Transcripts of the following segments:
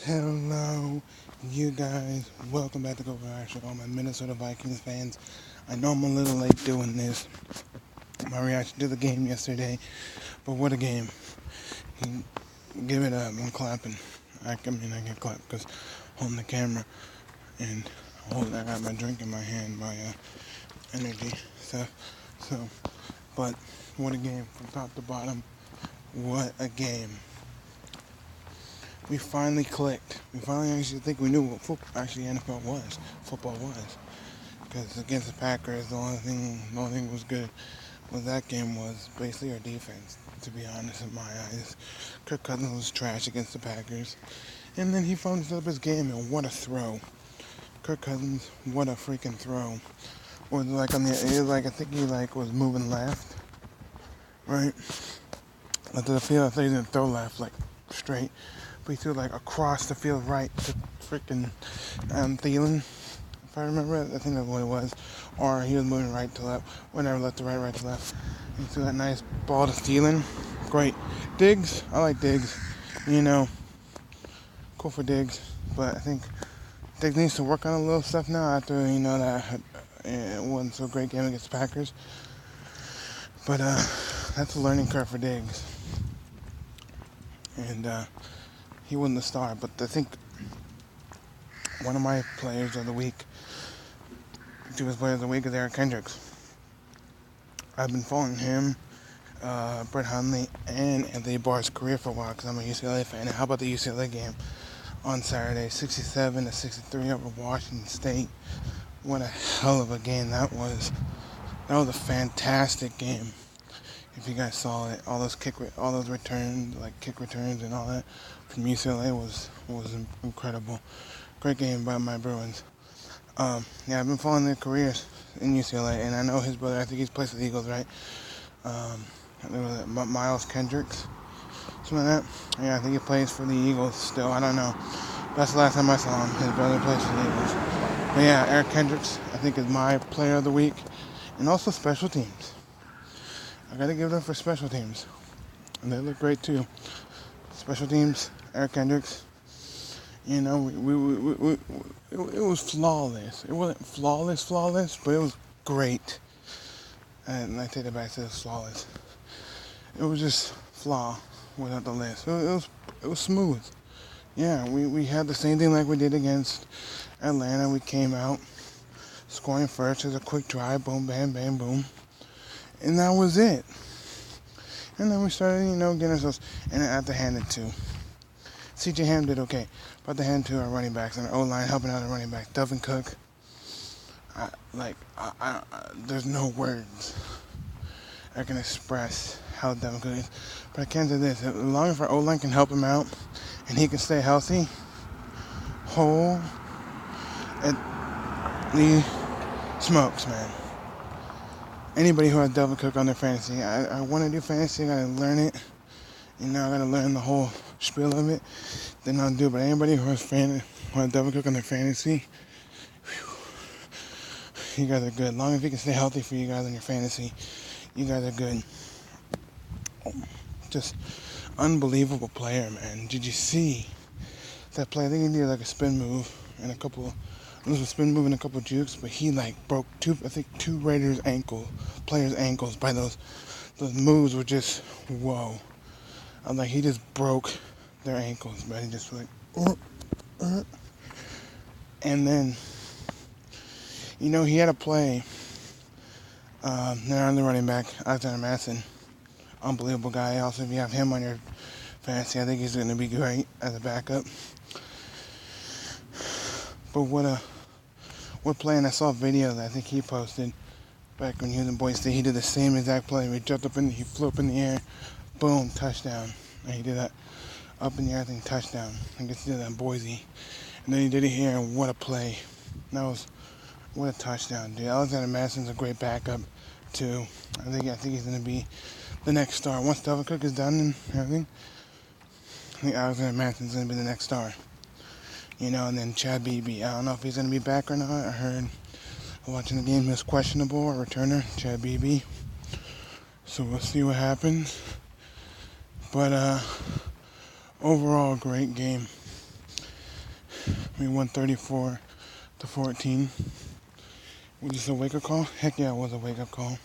Hello, you guys. Welcome back to Go Show, all my Minnesota Vikings fans. I know I'm a little late doing this. My reaction to the game yesterday, but what a game. Give it up. I'm clapping. I can clap because holding the camera and I got my drink in my hand, my energy stuff. But what a game from top to bottom. What a game. We finally clicked. We finally actually think we knew what NFL was. Football was. Because against the Packers, the only thing was good with that game was basically our defense. To be honest, in my eyes, Kirk Cousins was trash against the Packers, and then he finally set up his game, and what a throw! Kirk Cousins, what a freaking throw! Was like I think he was moving left, right? Left of the field. I thought he didn't throw left, like straight. But he threw like across the field right to freaking Thielen. If I remember it, I think that's what it was. Or he was moving right to left. Whenever left to right, right to left. He threw that nice ball to Thielen. Great. Diggs, I like Diggs. Cool for Diggs. But I think Diggs needs to work on a little stuff now after, that it wasn't so great game against the Packers. But that's a learning curve for Diggs. And he wasn't the star, but I think one of my players of the week, Players of the week, is Eric Kendricks. I've been following him, Brett Hundley, and Anthony Barr's career for a while because I'm a UCLA fan. And how about the UCLA game on Saturday, 67-63 over Washington State? What a hell of a game that was. That was a fantastic game. If you guys saw it, all those kick returns and all that from UCLA was incredible. Great game by my Bruins. I've been following their careers in UCLA, and I know his brother. I think he's played for the Eagles, right? Miles Kendricks, something like that. Yeah, I think he plays for the Eagles still. I don't know. That's the last time I saw him. His brother plays for the Eagles. But yeah, Eric Kendricks, I think, is my player of the week, and also special teams. I gotta give them for special teams, and they look great too. Special teams, Eric Kendricks. It was flawless. It wasn't flawless, but it was great. And I take it back to the flawless. It was just flaw without the list. It was smooth. Yeah, we had the same thing like we did against Atlanta. We came out scoring first as a quick drive, boom, bam, bam, boom. And that was it. And then we started, getting ourselves, and I have to hand it to C.J. Ham did okay, but the hand to our running backs and our O-line helping out our running backs. Delvin Cook, there's no words I can express how Delvin Cook is. But I can say this: as long as our O-line can help him out and he can stay healthy, holy smokes, man. Anybody who has Delvin Cook on their fantasy, I want to do fantasy. I gotta learn it. I gotta learn the whole spiel of it. Then I'll do it. But anybody who has Delvin Cook on their fantasy, you guys are good. As long as he can stay healthy for you guys on your fantasy, you guys are good. Just unbelievable player, man. Did you see that play? I think he did like a spin move and a couple jukes, but he broke two Raiders players' ankles by those moves were just whoa. I'm like, he just broke their ankles, but he just and then, he had a play, there on the running back, Alexander Madison, unbelievable guy. Also, if you have him on your fantasy, I think he's going to be great as a backup. But what play, and I saw a video that I think he posted back when he was in Boise State. He did the same exact play. He flew up in the air, boom, touchdown. And he did that up in the air thing, touchdown. I guess he did that in Boise. And then he did it here, and what a play. What a touchdown, dude. Alexander Madison's a great backup, too. I think he's going to be the next star. Once Delvin Cook is done and everything, I think Alexander Madison's going to be the next star. And then Chad Beebe. I don't know if he's going to be back or not. I heard watching the game he was questionable, a returner, Chad Beebe. So we'll see what happens. But overall, great game. We won 34-14. Was this a wake-up call? Heck yeah, it was a wake-up call.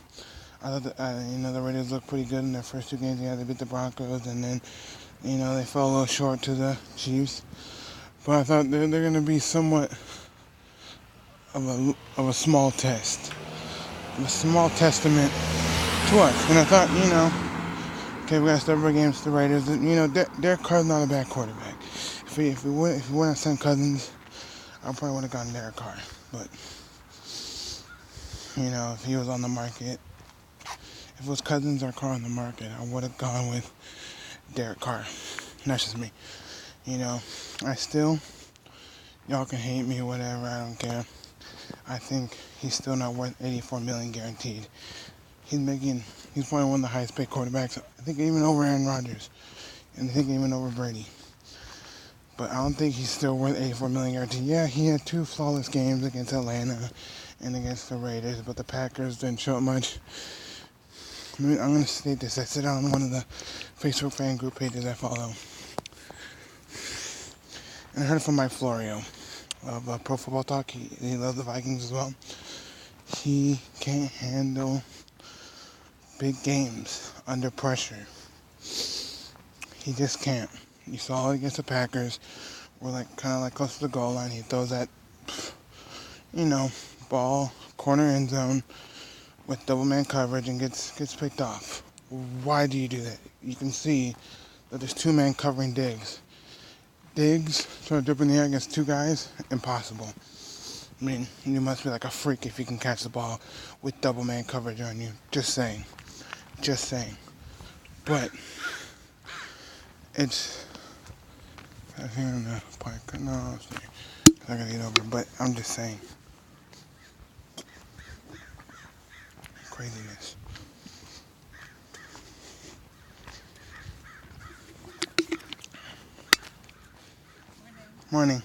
I thought the Raiders looked pretty good in their first two games. They beat the Broncos, and then, they fell a little short to the Chiefs. But I thought they're going to be somewhat of a small test, a small testament to us. And I thought, okay, we got to start against the Raiders. Derek Carr's not a bad quarterback. If we wouldn't have sent Cousins, I probably would have gotten Derek Carr. But if he was on the market, if it was Cousins or Carr on the market, I would have gone with Derek Carr. And that's just me. Y'all can hate me, whatever, I don't care. I think he's still not worth $84 million guaranteed. He's probably one of the highest paid quarterbacks. I think even over Aaron Rodgers. And I think even over Brady. But I don't think he's still worth $84 million guaranteed. Yeah, he had 2 flawless games against Atlanta and against the Raiders, but the Packers didn't show up much. I'm going to state this. I sit on one of the Facebook fan group pages I follow. And I heard it from Mike Florio of Pro Football Talk. He loves the Vikings as well. He can't handle big games under pressure. He just can't. You saw it against the Packers. We're kind of close to the goal line. He throws that, ball, corner end zone with double man coverage and gets picked off. Why do you do that? You can see that there's 2 men covering Diggs. Diggs trying to dip in the air against 2 guys, impossible. I mean, you must be like a freak if you can catch the ball with double man coverage on you. Just saying. But it's, I think in the park. No, I gotta get over. But I'm just saying. Craziness. Morning.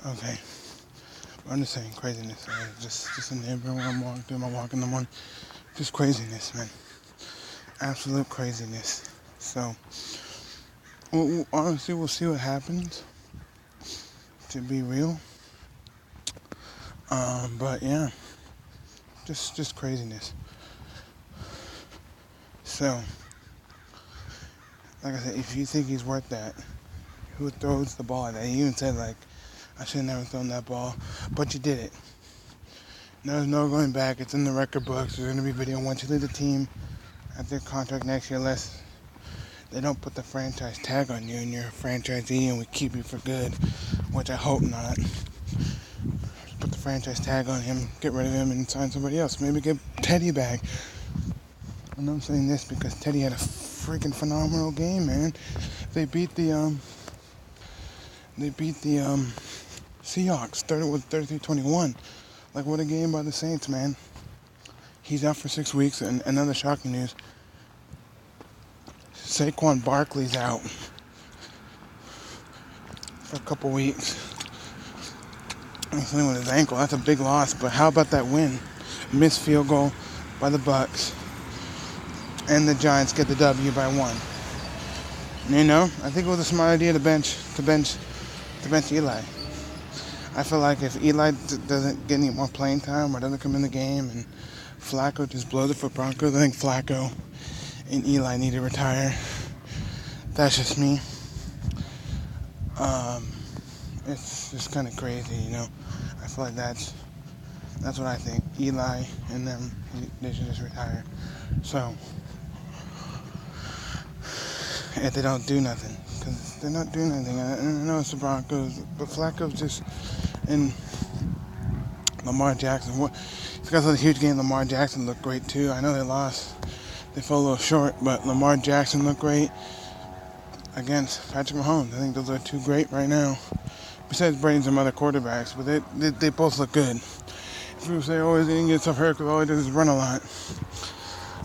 Okay. I'm just saying craziness. Just in the neighborhood when I'm doing my walk in the morning. Just craziness, man. Absolute craziness. So, honestly, we'll see what happens. To be real. But yeah. Just craziness. So, like I said, if you think he's worth that, who throws the ball like that? He even said, I should have never thrown that ball, but you did it. There's no going back. It's in the record books. There's going to be video once you leave the team at their contract next year, unless they don't put the franchise tag on you and you're a franchisee and we keep you for good, which I hope not. Put the franchise tag on him, get rid of him, and sign somebody else. Maybe get Teddy back. And I'm saying this because Teddy had a freaking phenomenal game, man. They beat the Seahawks 33-21. What a game by the Saints, man. He's out for 6 weeks, and another shocking news. Saquon Barkley's out for a couple weeks. He's playing with his ankle. That's a big loss, but how about that win? Missed field goal by the Bucks. And the Giants get the W by 1. I think it was a smart idea to bench Eli. I feel like if Eli doesn't get any more playing time or doesn't come in the game and Flacco just blows it for Broncos, I think Flacco and Eli need to retire. That's just me. It's just kind of crazy, I feel like that's what I think. Eli and them, they should just retire. So, if they don't do nothing, because they're not doing anything. I know it's the Broncos, but Flacco's just, and Lamar Jackson. It's got a huge game. Lamar Jackson looked great too. I know they lost. They fell a little short, but Lamar Jackson looked great against Patrick Mahomes. I think those are 2 great right now. Besides Brady and some other quarterbacks, but they both look good. People say, oh, he didn't get stuff hurt because all he does is run a lot.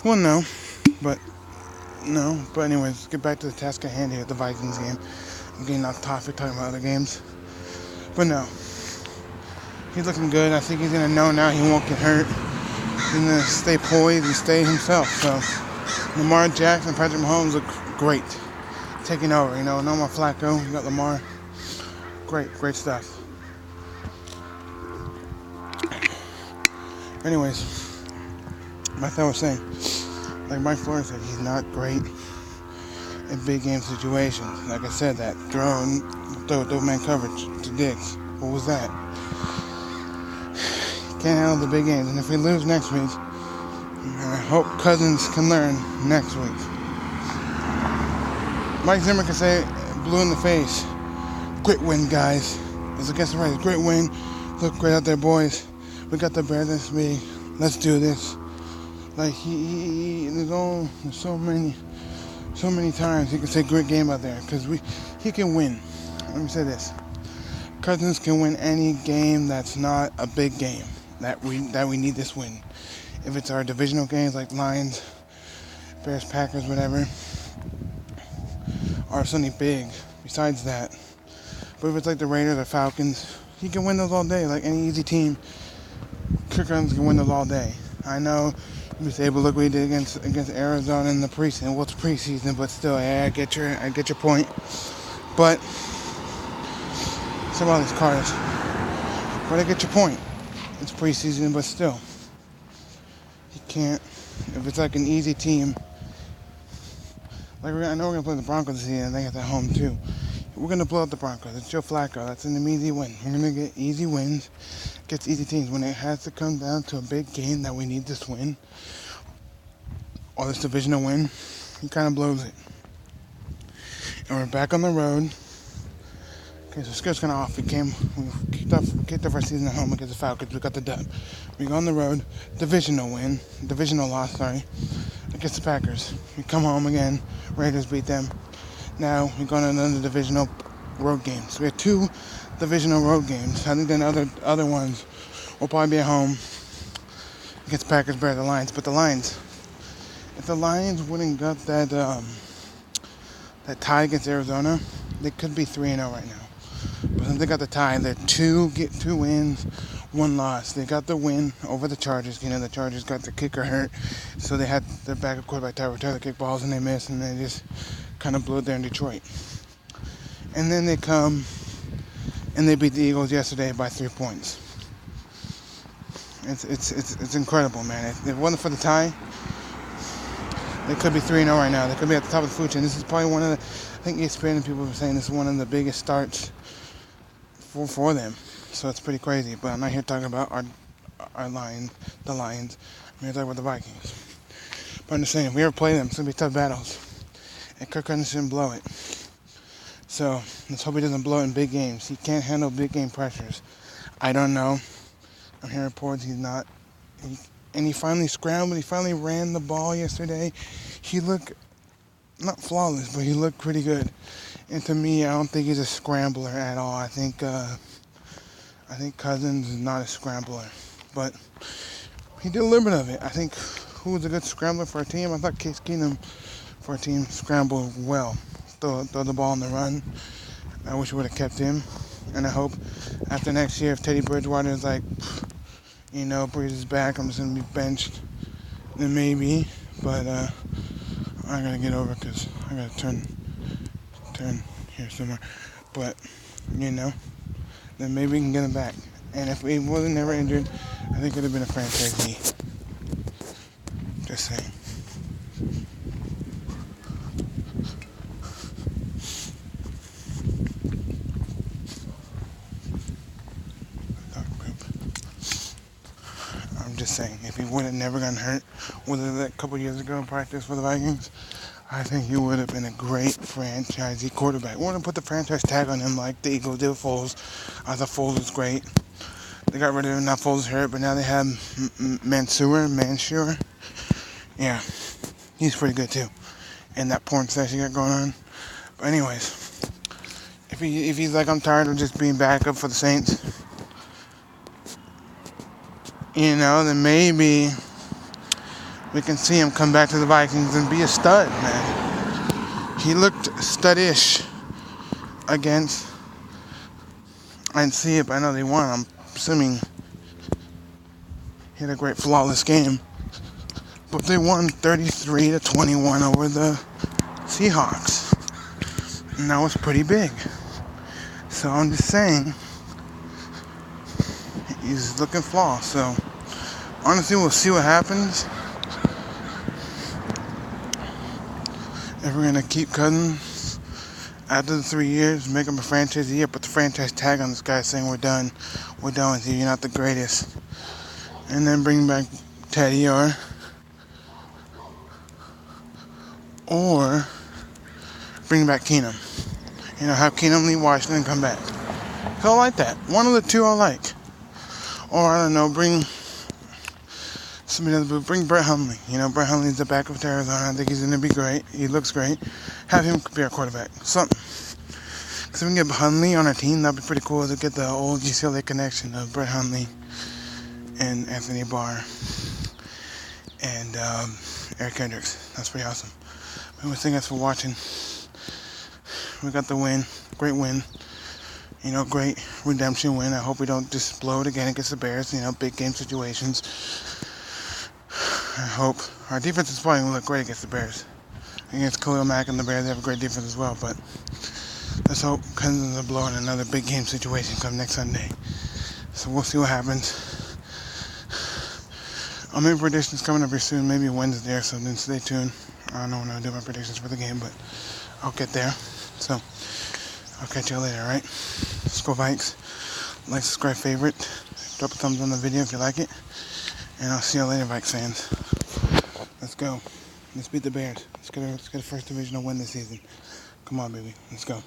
Well, no. But anyways, let's get back to the task at hand here at the Vikings game. I'm getting off topic talking about other games. But no. He's looking good. I think he's going to know now he won't get hurt. He's going to stay poised and stay himself. So, Lamar Jackson and Patrick Mahomes look great. taking over. No more Flacco. You got Lamar. Great stuff. Anyways, like I was saying, like Mike Flores said, he's not great in big game situations. Like I said, that throw man coverage to Diggs. What was that? Can't handle the big games. And if we lose next week, I hope Cousins can learn next week. Mike Zimmer can say, blue in the face, great win, guys. It's against the Raiders. Great win. Look great out there, boys. We got the Bears this week. Let's do this. Like there's so many times he can say great game out there because he can win. Let me say this: Cousins can win any game that's not a big game that we need this win. If it's our divisional games like Lions, Bears, Packers, whatever, or something big besides that. But if it's like the Raiders or Falcons, he can win those all day. Like any easy team, Kirk Cousins can win those all day. I know you say, but look what he did against Arizona in the preseason. Well, it's preseason, but still, I get your point. But some of these cards, but I get your point. It's preseason, but still, he can't. If it's like an easy team, like I know we're gonna play the Broncos this season. I think it's at home too. We're gonna blow up the Broncos. It's Joe Flacco. That's an easy win. We're gonna get easy wins. Gets easy teams. When it has to come down to a big game that we need this win or this divisional win, he kind of blows it. And we're back on the road. Okay, so skill's kind of off. We kicked off our season at home against the Falcons. We got the dub. We go on the road, divisional loss, against the Packers. We come home again. Raiders beat them. Now we go on another divisional road game. So we have 2 divisional road games. I think then other ones will probably be at home against Packers, Bears, the Lions. But the Lions, if the Lions wouldn't got that tie against Arizona, they could be 3-0 right now. But since they got the tie, they're 2 wins, 1 loss. They got the win over the Chargers. The Chargers got the kicker hurt, so they had their backup quarterback Tyrod Taylor kick balls and they missed, and they just kind of blew it there in Detroit. And then they come and they beat the Eagles yesterday by 3 points. It's incredible, man. If it wasn't for the tie, they could be 3-0 right now. They could be at the top of the food chain. This is probably one of the, I think ESPN people were saying this is one of the biggest starts for them. So it's pretty crazy. But I'm not here talking about the Lions. I'm here talking about the Vikings. But I'm just saying, if we ever play them, it's going to be tough battles. And Kirk Cousins shouldn't blow it. So let's hope he doesn't blow it in big games. He can't handle big game pressures. I don't know. I'm hearing reports he's not. And he finally scrambled. He finally ran the ball yesterday. He looked not flawless, but he looked pretty good. And to me, I don't think he's a scrambler at all. I think Cousins is not a scrambler, but he did a little bit of it. I think who was a good scrambler for a team? I thought Case Keenum for a team scrambled well. Throw the ball on the run. I wish we would have kept him. And I hope after next year, if Teddy Bridgewater is like, Breeze is back, I'm just going to be benched, then maybe. But I got to get over because I got to turn here somewhere. But, then maybe we can get him back. And if he wasn't never injured, I think it would have been a franchisee. Just saying. Just saying, if he would have never gotten hurt, whether that couple years ago in practice for the Vikings, I think he would have been a great franchisee quarterback. We wouldn't put the franchise tag on him like the Eagles did with Foles. I thought Foles was great. They got rid of him, now Foles is hurt, but now they have Mansour. Yeah, he's pretty good too. And that porn sex he got going on. But anyways, if he's like, I'm tired of just being backup for the Saints, then maybe we can see him come back to the Vikings and be a stud, man. He looked studish against, I didn't see it, but I know they won. I'm assuming he had a great flawless game. But they won 33-21 over the Seahawks. And that was pretty big. So I'm just saying, he's looking flawed. So honestly, we'll see what happens. If we're gonna keep Cousins after the 3 years, make him a franchise year, put the franchise tag on this guy saying we're done with you, you're not the greatest. And then bring back Teddy or bring back Keenum. Have Keenum leave Washington and come back. So I like that. One of the two I like. Or I don't know, bring Brett Hundley. Brett Hundley's the backup to Arizona. I think he's gonna be great. He looks great. Have him be our quarterback. Something. Because if we can get Hundley on our team, that'd be pretty cool to get the old UCLA connection of Brett Hundley and Anthony Barr and Eric Kendricks. That's pretty awesome. Anyway, thank you guys for watching. We got the win. Great win. Great redemption win. I hope we don't just blow it again against the Bears. Big game situations. I hope our defense is probably going to look great against the Bears. Against Khalil Mack and the Bears, they have a great defense as well. But let's hope Cousins doesn't blow in another big game situation come next Sunday. So we'll see what happens. I'll make predictions coming up here soon, maybe Wednesday or something. Stay tuned. I don't know when I'll do my predictions for the game, but I'll get there. So I'll catch you later, alright? Let's go Vikes. Like, subscribe, favorite. Drop a thumbs on the video if you like it. And I'll see you later, Vikes fans. Let's go. Let's beat the Bears. Let's get a first divisional win this season. Come on, baby. Let's go.